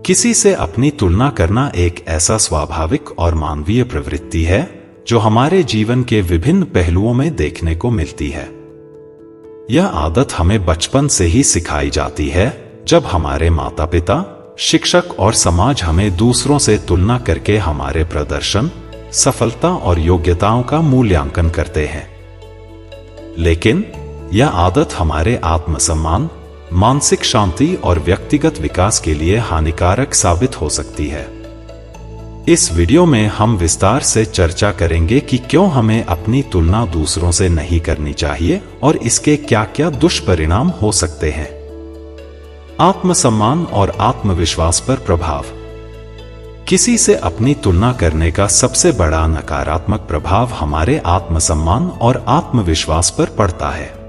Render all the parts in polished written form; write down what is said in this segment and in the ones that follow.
किसी से अपनी तुलना करना एक ऐसा स्वाभाविक और मानवीय प्रवृत्ति है जो हमारे जीवन के विभिन्न पहलुओं में देखने को मिलती है। यह आदत हमें बचपन से ही सिखाई जाती है, जब हमारे माता पिता, शिक्षक और समाज हमें दूसरों से तुलना करके हमारे प्रदर्शन, सफलता और योग्यताओं का मूल्यांकन करते हैं। लेकिन यह आदत हमारे आत्मसम्मान, मानसिक शांति और व्यक्तिगत विकास के लिए हानिकारक साबित हो सकती है। इस वीडियो में हम विस्तार से चर्चा करेंगे कि क्यों हमें अपनी तुलना दूसरों से नहीं करनी चाहिए और इसके क्या-क्या दुष्परिणाम हो सकते हैं। आत्मसम्मान और आत्मविश्वास पर प्रभाव। किसी से अपनी तुलना करने का सबसे बड़ा नकारात्मक प्रभाव हमारे आत्मसम्मान और आत्मविश्वास पर पड़ता है।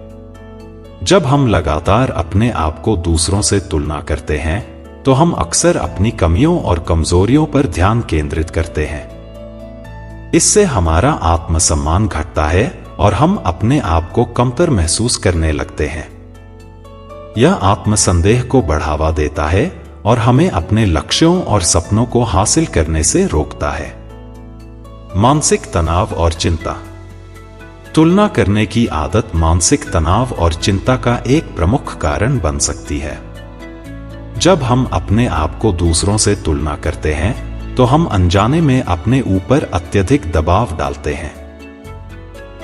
जब हम लगातार अपने आप को दूसरों से तुलना करते हैं, तो हम अक्सर अपनी कमियों और कमजोरियों पर ध्यान केंद्रित करते हैं। इससे हमारा आत्मसम्मान घटता है और हम अपने आप को कमतर महसूस करने लगते हैं। यह आत्मसंदेह को बढ़ावा देता है और हमें अपने लक्ष्यों और सपनों को हासिल करने से रोकता है। मानसिक तनाव और चिंता। तुलना करने की आदत मानसिक तनाव और चिंता का एक प्रमुख कारण बन सकती है। जब हम अपने आप को दूसरों से तुलना करते हैं, तो हम अनजाने में अपने ऊपर अत्यधिक दबाव डालते हैं।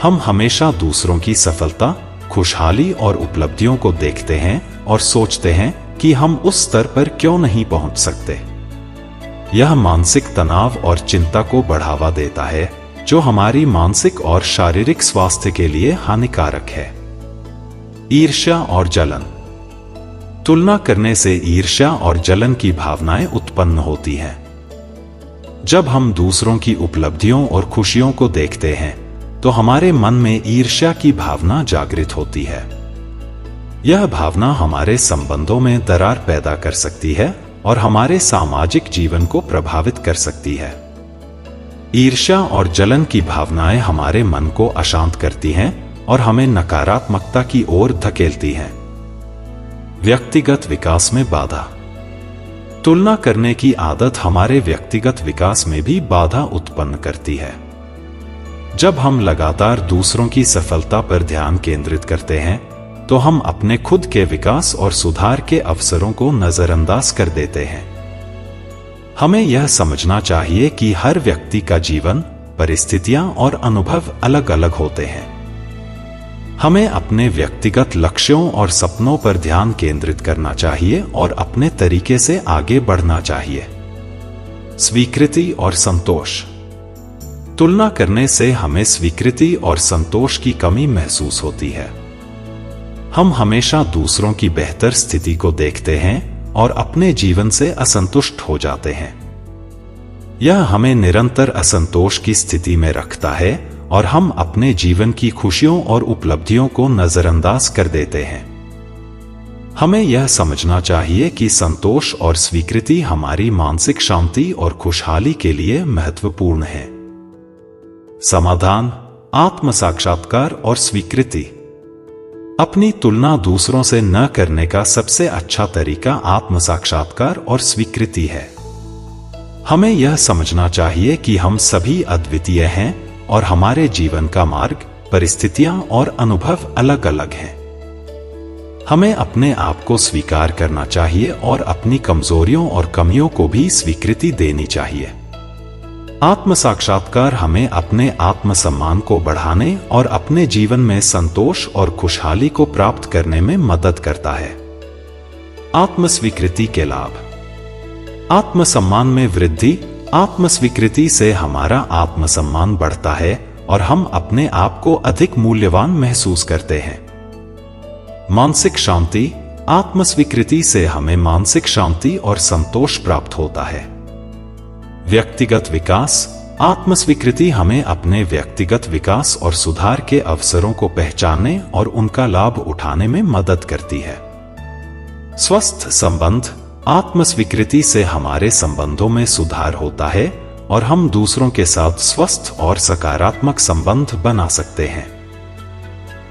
हम हमेशा दूसरों की सफलता, खुशहाली और उपलब्धियों को देखते हैं और सोचते हैं कि हम उस स्तर पर क्यों नहीं पहुंच सकते। यह मानसिक तनाव और चिंता को बढ़ावा देता है, जो हमारी मानसिक और शारीरिक स्वास्थ्य के लिए हानिकारक है। ईर्ष्या और जलन। तुलना करने से ईर्ष्या और जलन की भावनाएं उत्पन्न होती हैं। जब हम दूसरों की उपलब्धियों और खुशियों को देखते हैं, तो हमारे मन में ईर्ष्या की भावना जागृत होती है। यह भावना हमारे संबंधों में दरार पैदा कर सकती है और हमारे सामाजिक जीवन को प्रभावित कर सकती है। ईर्ष्या और जलन की भावनाएं हमारे मन को अशांत करती हैं और हमें नकारात्मकता की ओर धकेलती हैं। व्यक्तिगत विकास में बाधा। तुलना करने की आदत हमारे व्यक्तिगत विकास में भी बाधा उत्पन्न करती है। जब हम लगातार दूसरों की सफलता पर ध्यान केंद्रित करते हैं, तो हम अपने खुद के विकास और सुधार के अवसरों को नजरअंदाज कर देते हैं। हमें यह समझना चाहिए कि हर व्यक्ति का जीवन, परिस्थितियां और अनुभव अलग अलग होते हैं। हमें अपने व्यक्तिगत लक्ष्यों और सपनों पर ध्यान केंद्रित करना चाहिए और अपने तरीके से आगे बढ़ना चाहिए। स्वीकृति और संतोष। तुलना करने से हमें स्वीकृति और संतोष की कमी महसूस होती है। हम हमेशा दूसरों की बेहतर स्थिति को देखते हैं और अपने जीवन से असंतुष्ट हो जाते हैं। यह हमें निरंतर असंतोष की स्थिति में रखता है और हम अपने जीवन की खुशियों और उपलब्धियों को नजरअंदाज कर देते हैं। हमें यह समझना चाहिए कि संतोष और स्वीकृति हमारी मानसिक शांति और खुशहाली के लिए महत्वपूर्ण है। समाधान, आत्म साक्षात्कार और स्वीकृति। अपनी तुलना दूसरों से न करने का सबसे अच्छा तरीका आत्म साक्षात्कार और स्वीकृति है। हमें यह समझना चाहिए कि हम सभी अद्वितीय हैं और हमारे जीवन का मार्ग, परिस्थितियां और अनुभव अलग अलग हैं। हमें अपने आप को स्वीकार करना चाहिए और अपनी कमजोरियों और कमियों को भी स्वीकृति देनी चाहिए। आत्म साक्षात्कार हमें अपने आत्मसम्मान को बढ़ाने और अपने जीवन में संतोष और खुशहाली को प्राप्त करने में मदद करता है। आत्मस्वीकृति के लाभ। आत्मसम्मान में वृद्धि। आत्मस्वीकृति से हमारा आत्मसम्मान बढ़ता है और हम अपने आप को अधिक मूल्यवान महसूस करते हैं। मानसिक शांति। आत्मस्वीकृति से हमें मानसिक शांति और संतोष प्राप्त होता है। व्यक्तिगत विकास। आत्मस्वीकृति हमें अपने व्यक्तिगत विकास और सुधार के अवसरों को पहचानने और उनका लाभ उठाने में मदद करती है। स्वस्थ संबंध। आत्मस्वीकृति से हमारे संबंधों में सुधार होता है और हम दूसरों के साथ स्वस्थ और सकारात्मक संबंध बना सकते हैं।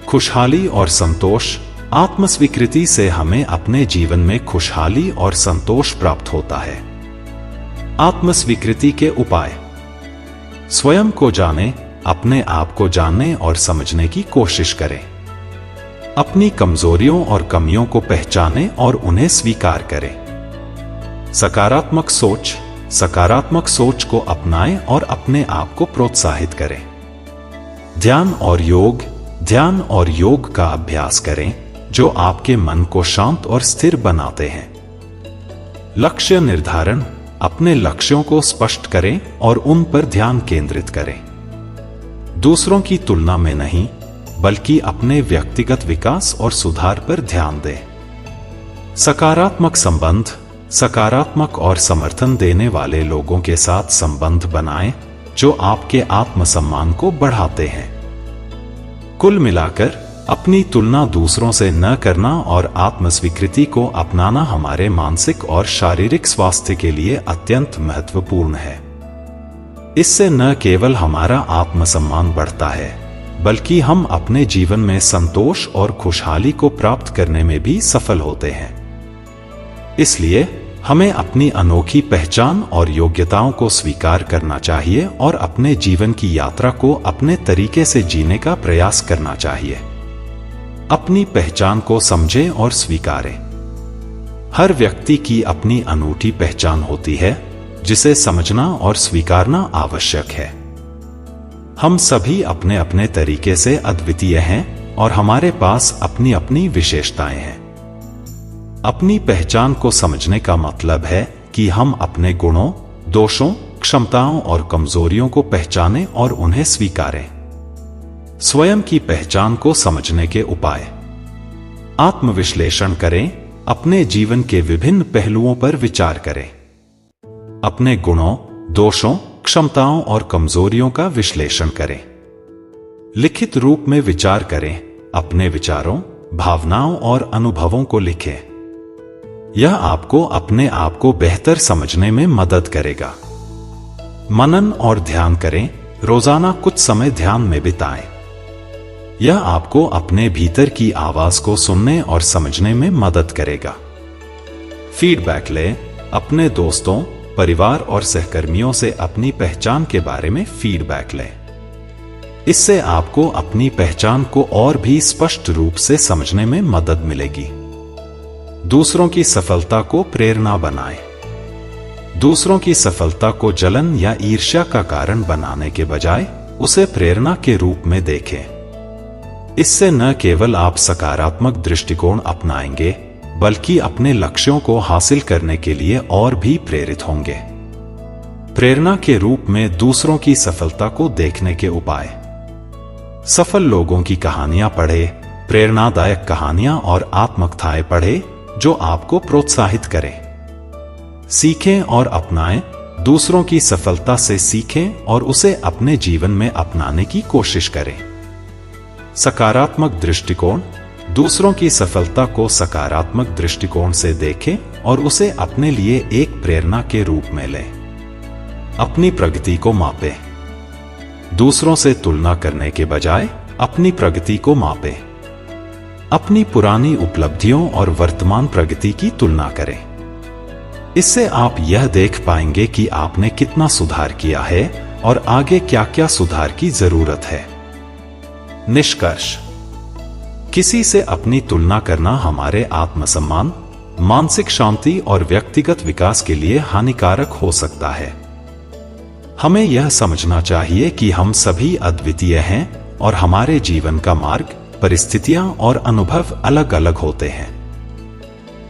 खुशहाली और संतोष। आत्मस्वीकृति से हमें अपने जीवन में खुशहाली और संतोष प्राप्त होता है। आत्मस्वीकृति के उपाय। स्वयं को जानें, अपने आप को जानने और समझने की कोशिश करें। अपनी कमजोरियों और कमियों को पहचानें और उन्हें स्वीकार करें। सकारात्मक सोच। सकारात्मक सोच को अपनाएं और अपने आप को प्रोत्साहित करें। ध्यान और योग। ध्यान और योग का अभ्यास करें जो आपके मन को शांत और स्थिर बनाते हैं। लक्ष्य निर्धारण। अपने लक्ष्यों को स्पष्ट करें और उन पर ध्यान केंद्रित करें। दूसरों की तुलना में नहीं, बल्कि अपने व्यक्तिगत विकास और सुधार पर ध्यान दें। सकारात्मक संबंध। सकारात्मक और समर्थन देने वाले लोगों के साथ संबंध बनाएं जो आपके आत्मसम्मान को बढ़ाते हैं। कुल मिलाकर अपनी तुलना दूसरों से न करना और आत्मस्वीकृति को अपनाना हमारे मानसिक और शारीरिक स्वास्थ्य के लिए अत्यंत महत्वपूर्ण है। इससे न केवल हमारा आत्मसम्मान बढ़ता है, बल्कि हम अपने जीवन में संतोष और खुशहाली को प्राप्त करने में भी सफल होते हैं। इसलिए हमें अपनी अनोखी पहचान और योग्यताओं को स्वीकार करना चाहिए और अपने जीवन की यात्रा को अपने तरीके से जीने का प्रयास करना चाहिए। अपनी पहचान को समझें और स्वीकारें। हर व्यक्ति की अपनी अनूठी पहचान होती है, जिसे समझना और स्वीकारना आवश्यक है। हम सभी अपने अपने तरीके से अद्वितीय हैं और हमारे पास अपनी अपनी विशेषताएं हैं। अपनी पहचान को समझने का मतलब है कि हम अपने गुणों, दोषों, क्षमताओं और कमजोरियों को पहचानें और उन्हें स्वीकारें। स्वयं की पहचान को समझने के उपाय। आत्मविश्लेषण करें। अपने जीवन के विभिन्न पहलुओं पर विचार करें। अपने गुणों, दोषों, क्षमताओं और कमजोरियों का विश्लेषण करें। लिखित रूप में विचार करें। अपने विचारों, भावनाओं और अनुभवों को लिखें। यह आपको अपने आप को बेहतर समझने में मदद करेगा। मनन और ध्यान करें। रोजाना कुछ समय ध्यान में बिताएं। यह आपको अपने भीतर की आवाज को सुनने और समझने में मदद करेगा। फीडबैक लें। अपने दोस्तों, परिवार और सहकर्मियों से अपनी पहचान के बारे में फीडबैक लें। इससे आपको अपनी पहचान को और भी स्पष्ट रूप से समझने में मदद मिलेगी। दूसरों की सफलता को प्रेरणा बनाएं। दूसरों की सफलता को जलन या ईर्ष्या का कारण बनाने के बजाय उसे प्रेरणा के रूप में देखें। इससे न केवल आप सकारात्मक दृष्टिकोण अपनाएंगे, बल्कि अपने लक्ष्यों को हासिल करने के लिए और भी प्रेरित होंगे। प्रेरणा के रूप में दूसरों की सफलता को देखने के उपाय। सफल लोगों की कहानियां पढ़ें। प्रेरणादायक कहानियां और आत्मकथाएं पढ़ें जो आपको प्रोत्साहित करें। सीखें और अपनाएं। दूसरों की सफलता से सीखें और उसे अपने जीवन में अपनाने की कोशिश करें। सकारात्मक दृष्टिकोण। दूसरों की सफलता को सकारात्मक दृष्टिकोण से देखें और उसे अपने लिए एक प्रेरणा के रूप में लें। अपनी प्रगति को मापें। दूसरों से तुलना करने के बजाय अपनी प्रगति को मापें। अपनी पुरानी उपलब्धियों और वर्तमान प्रगति की तुलना करें। इससे आप यह देख पाएंगे कि आपने कितना सुधार किया है और आगे क्या क्या सुधार की जरूरत है। निष्कर्ष। किसी से अपनी तुलना करना हमारे आत्मसम्मान, मानसिक शांति और व्यक्तिगत विकास के लिए हानिकारक हो सकता है। हमें यह समझना चाहिए कि हम सभी अद्वितीय हैं और हमारे जीवन का मार्ग, परिस्थितियां और अनुभव अलग अलग होते हैं।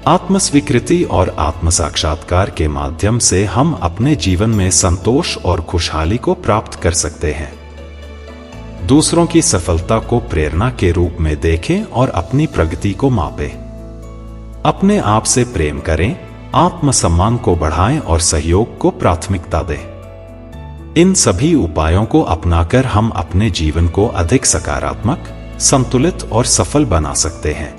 आत्मस्वीकृति और आत्मसाक्षात्कार के माध्यम से हम अपने जीवन में संतोष और खुशहाली को प्राप्त कर सकते हैं। दूसरों की सफलता को प्रेरणा के रूप में देखें और अपनी प्रगति को मापें। अपने आप से प्रेम करें, आत्मसम्मान को बढ़ाएं और सहयोग को प्राथमिकता दें। इन सभी उपायों को अपनाकर हम अपने जीवन को अधिक सकारात्मक, संतुलित और सफल बना सकते हैं।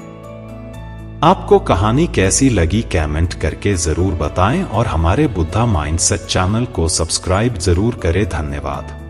आपको कहानी कैसी लगी कमेंट करके जरूर बताएं और हमारे बुद्धा माइंडसेट चैनल को सब्सक्राइब जरूर करें। धन्यवाद।